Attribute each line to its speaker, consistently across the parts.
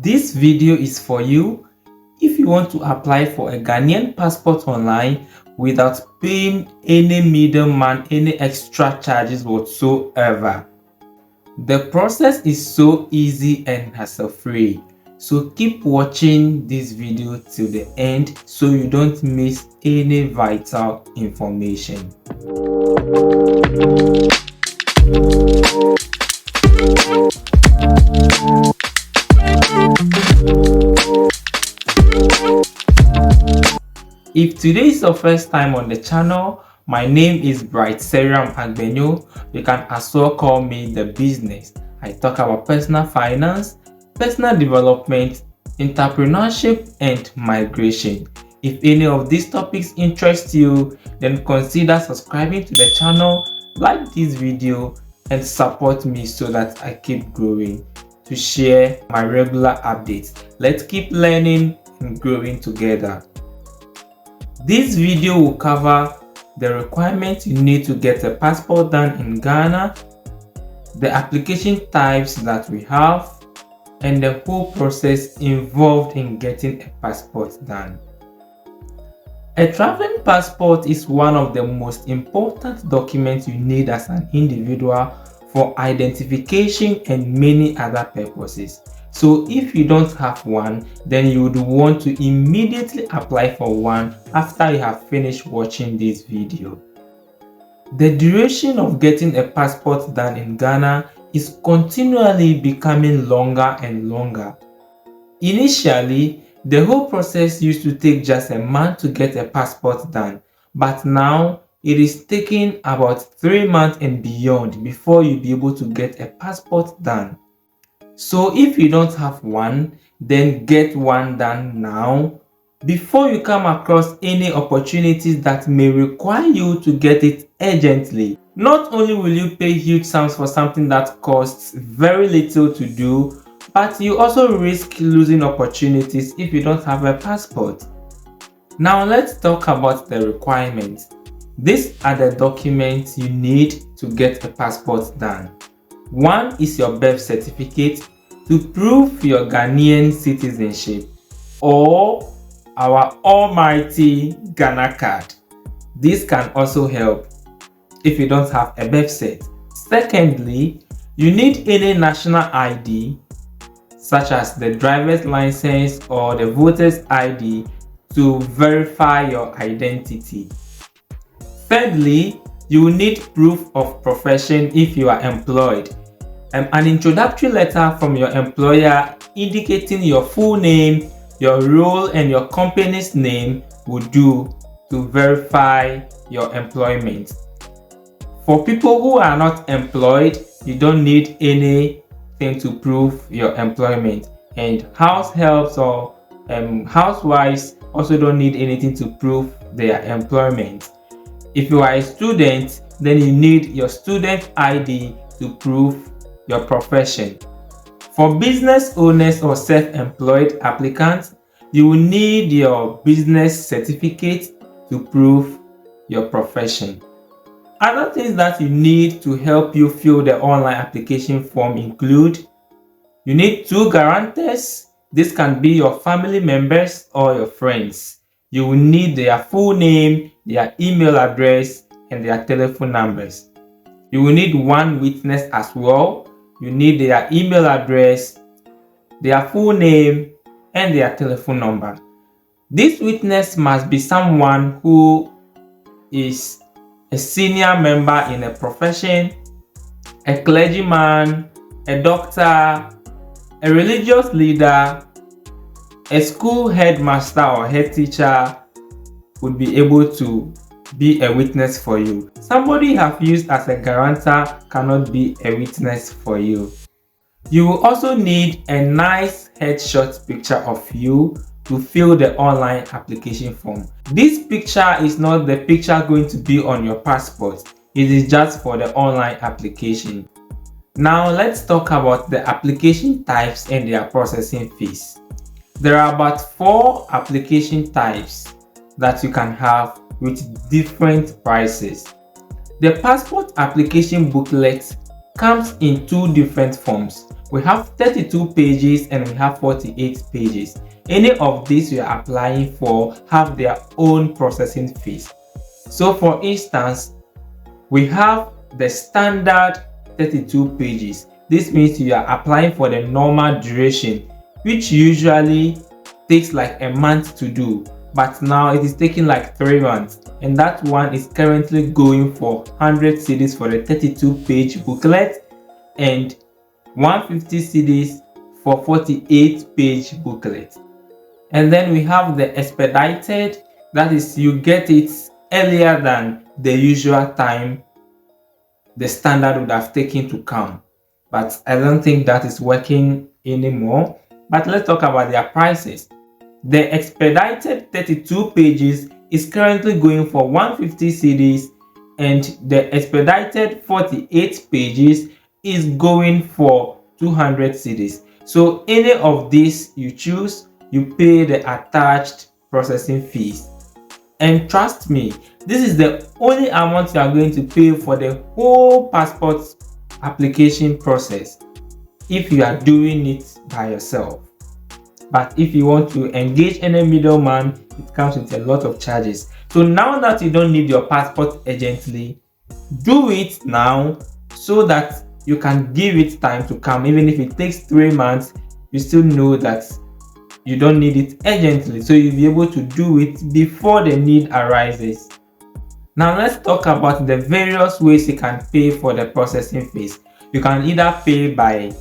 Speaker 1: This video is for you if you want to apply for a Ghanaian passport online without paying any middleman, any extra charges whatsoever. The process is so easy and hassle-free. So keep watching this video till the end so you don't miss any vital information. If today is your first time on the channel, my name is Bright Seriam Agbenyo. You can as well call me The Business. I talk about personal finance, personal development, entrepreneurship, and migration. If any of these topics interest you, then consider subscribing to the channel, like this video, and support me so that I keep growing to share my regular updates. Let's keep learning and growing together. This video will cover the requirements you need to get a passport done in Ghana, the application types that we have, and the whole process involved in getting a passport done. A traveling passport is one of the most important documents you need as an individual for identification and many other purposes. So if you don't have one, then you would want to immediately apply for one after you have finished watching this video. The duration of getting a passport done in Ghana is continually becoming longer and longer. Initially, the whole process used to take just a month to get a passport done, but now it is taking about 3 months and beyond before you'll be able to get a passport done. So if you don't have one, then get one done now before you come across any opportunities that may require you to get it urgently. Not only will you pay huge sums for something that costs very little to do, but you also risk losing opportunities if you don't have a passport. Now let's talk about the requirements. These are the documents you need to get a passport done. One is your birth certificate to prove your Ghanaian citizenship, or our almighty Ghana card. This can also help if you don't have a birth cert. Secondly, you need any national ID such as the driver's license or the voter's ID to verify your identity. Thirdly, you will need proof of profession if you are employed. An introductory letter from your employer indicating your full name, your role, and your company's name will do to verify your employment. For people who are not employed, you don't need anything to prove your employment. And house helps or housewives also don't need anything to prove their employment. If you are a student, then you need your student ID to prove your profession. For business owners or self-employed applicants, you will need your business certificate to prove your profession. Other things that you need to help you fill the online application form include: you need 2 guarantors. This can be your family members or your friends. You will need their full name, their email address, and their telephone numbers. You will need 1 witness as well. You need their email address, their full name, and their telephone number. This witness must be someone who is a senior member in a profession, a clergyman, a doctor, a religious leader, a school headmaster or head teacher would be able to be a witness for you. Somebody you have used as a guarantor cannot be a witness for you. You will also need a nice headshot picture of you to fill the online application form. This picture is not the picture going to be on your passport. It is just for the online application. Now let's talk about the application types and their processing fees. There are about 4 application types that you can have with different prices. The passport application booklet comes in 2 different forms. We have 32 pages and we have 48 pages. Any of these you are applying for have their own processing fees. So for instance, we have the standard 32 pages. This means you are applying for the normal duration, which usually takes like a month to do, but now it is taking like 3 months, and that one is currently going for 100 cedis for the 32 page booklet and 150 cedis for 48 page booklet. And then we have the expedited, that is you get it earlier than the usual time the standard would have taken to come, but I don't think that is working anymore. But let's talk about their prices. The expedited 32 pages is currently going for 150 cedis, and the expedited 48 pages is going for 200 cedis. So any of these you choose, you pay the attached processing fees. And trust me, this is the only amount you are going to pay for the whole passport application process if you are doing it by yourself. But if you want to engage any middleman, it comes with a lot of charges. So now that you don't need your passport urgently, do it now so that you can give it time to come. Even if it takes 3 months, you still know that you don't need it urgently, so you'll be able to do it before the need arises. Now let's talk about the various ways you can pay for the processing fees. You can either pay by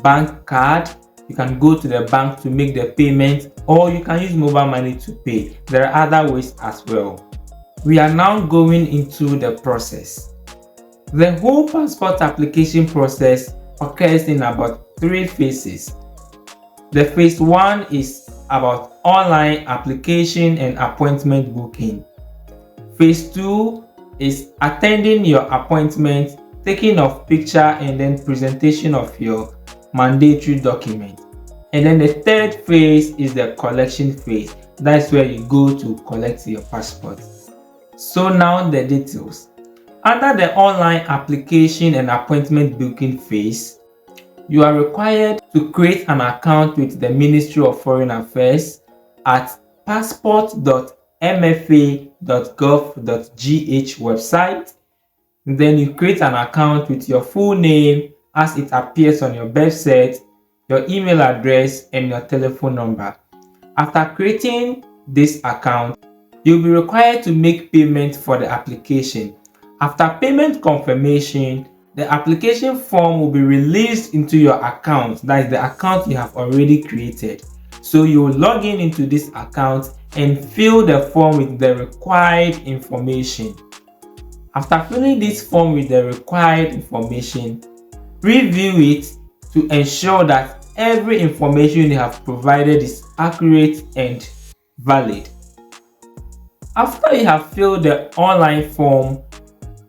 Speaker 1: bank card, you can go to the bank to make the payment, or you can use mobile money to pay. There are other ways as well. We are now going into the process. The whole passport application process occurs in about 3 phases. The phase 1 is about online application and appointment booking. Phase 2 is attending your appointment, taking of picture and then presentation of your mandatory document. And then the third phase is the collection phase. That's where you go to collect your passport. So now the details. Under the online application and appointment booking phase, you are required to create an account with the Ministry of Foreign Affairs at passport.mfa.gov.gh website. Then you create an account with your full name as it appears on your birth cert, your email address, and your telephone number. After creating this account, you'll be required to make payment for the application. After payment confirmation, the application form will be released into your account, that is the account you have already created. So you will log in into this account and fill the form with the required information. After filling this form with the required information, review it to ensure that every information you have provided is accurate and valid. After you have filled the online form,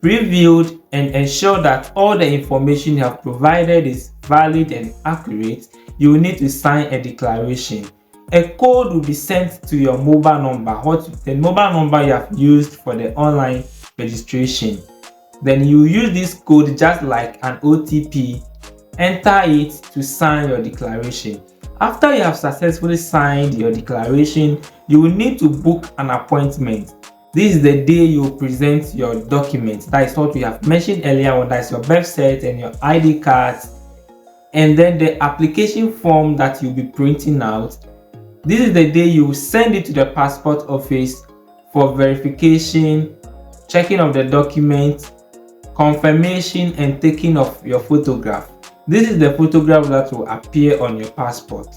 Speaker 1: reviewed and ensure that all the information you have provided is valid and accurate, you will need to sign a declaration. A code will be sent to your mobile number, the mobile number you have used for the online registration. Then you use this code just like an OTP, enter it to sign your declaration. After you have successfully signed your declaration, you will need to book an appointment. This is the day you present your documents. That is what we have mentioned earlier on. That is your birth cert and your ID cards, and then the application form that you'll be printing out. This is the day you will send it to the passport office for verification, checking of the document, confirmation, and taking of your photograph. This is the photograph that will appear on your passport.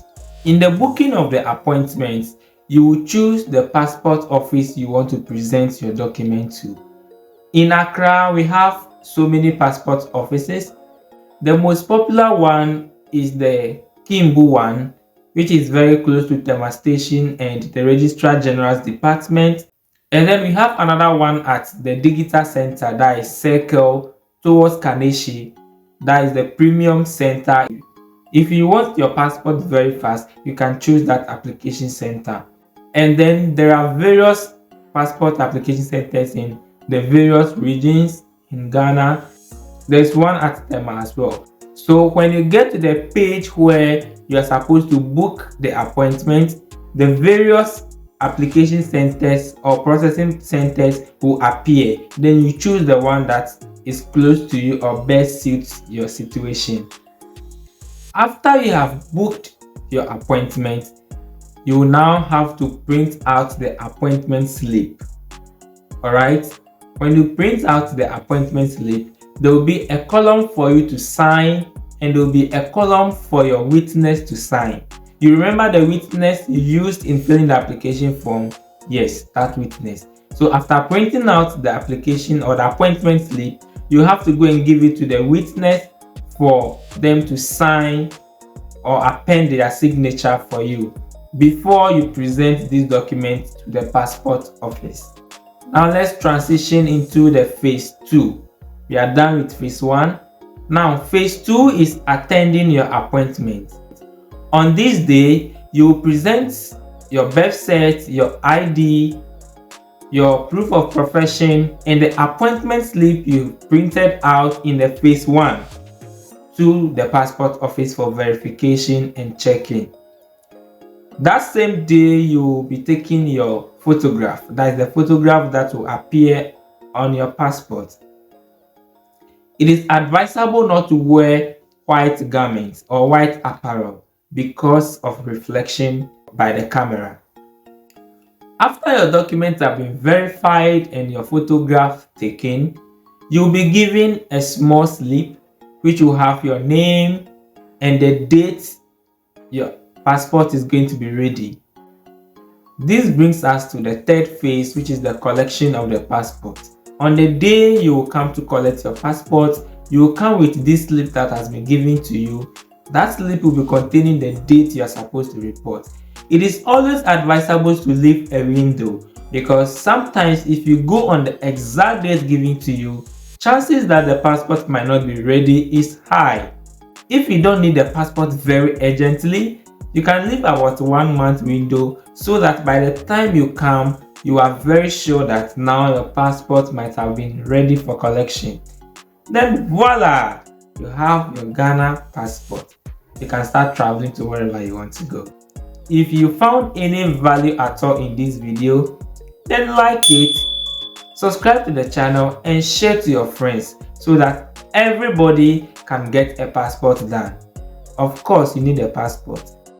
Speaker 1: In the booking of the appointment, you will choose the passport office you want to present your document to. In Accra, we have so many passport offices. The most popular one is the Kimbu one, which is very close to Tema Station and the Registrar General's Department. And then we have another one at the Digital Center, that is Circle, towards Kaneshi. That is the Premium Center. If you want your passport very fast, you can choose that application center. And then there are various passport application centers in the various regions in Ghana. There's one at Tema as well. So when you get to the page where you are supposed to book the appointment, the various application centers or processing centers will appear. Then you choose the one that is close to you or best suits your situation. After you have booked your appointment, you will now have to print out the appointment slip. Alright, when you print out the appointment slip, there will be a column for you to sign and there will be a column for your witness to sign. You remember the witness you used in filling the application form? Yes, that witness. So after printing out the application or the appointment slip, you have to go and give it to the witness for them to sign or append their signature for you before you present this document to the passport office. Now let's transition into the phase 2. We are done with phase 1. Now phase 2 is attending your appointment. On this day, you will present your birth cert, your ID, your proof of profession, and the appointment slip you printed out in the phase 1 to the passport office for verification and checking. That same day, you will be taking your photograph. That is the photograph that will appear on your passport. It is advisable not to wear white garments or white apparel because of reflection by the camera. After your documents have been verified and your photograph taken, you'll be given a small slip which will have your name and the date your passport is going to be ready. This brings us to the third phase, which is the collection of the passport. On the day you will come to collect your passport, you will come with this slip that has been given to you. That slip will be containing the date you are supposed to report. It is always advisable to leave a window because sometimes if you go on the exact date given to you, chances that the passport might not be ready is high. If you don't need the passport very urgently, you can leave about 1 month window so that by the time you come, you are very sure that now your passport might have been ready for collection. Then voila, you have your Ghana passport. You can start traveling to wherever you want to go. If you found any value at all in this video, then like it, subscribe to the channel and share to your friends so that everybody can get a passport done. Of course, you need a passport.